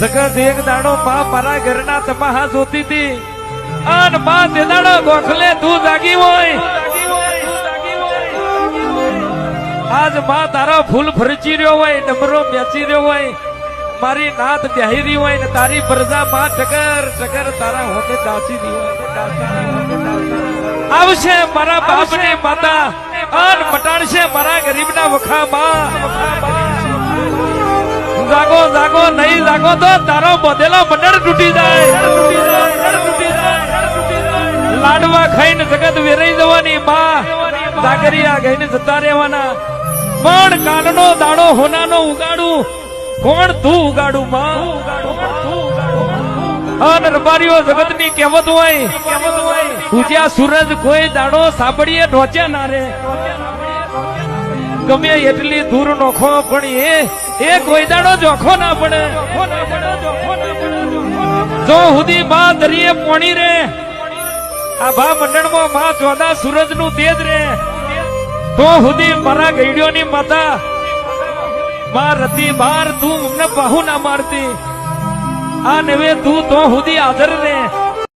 સગત એક દાડો માં મારા ઘરના તમાહા જોતી હતી અને માં તે દાડો ગોખલે તું જાગી હોય આજ માં તારા ફૂલ ફરચી રહ્યો હોય ડમરો બેસી રહ્યો હોય મારી નાત બેહી રહી હોય ને તારી પ્રજા માં ટકર ટકર તારા હોતે દાસી રહી હોય આવશે મારા બાપની માતા અન મટાડશે મારા ગરીબના વખા માં જાગો જાગો નહીં જાગો તો તારો બધેલો મંડળ તૂટી જાય લાડવા ખાઈને જગત વેરાઈ જવાની માં જાગરિયા ગઈને જતા રહેવાના પણ કાનનો દાડો હોનાનો ઉગાડું કોણ તું ઉગાડું માં અન રબારીઓ જગતની કહેવત હોય ઉજ્યા સૂરજ કોઈ દાડો સાંભળીએ ઢોચ્યા ના રે ગમે એટલી દૂર નોખો પણ એ કોઈ દાડો જોખો ના પડે જો હુદી માં દરિયે પોણી રે આ ભા મંડળમાં માં ચોદા સૂરજ નું તેજ રે તો હુદી મારા ગઈડિયોની માતા માં રતી બાર તું અમને બાહુ ના મારતી આ નવે તું તો હુદી હાજર રે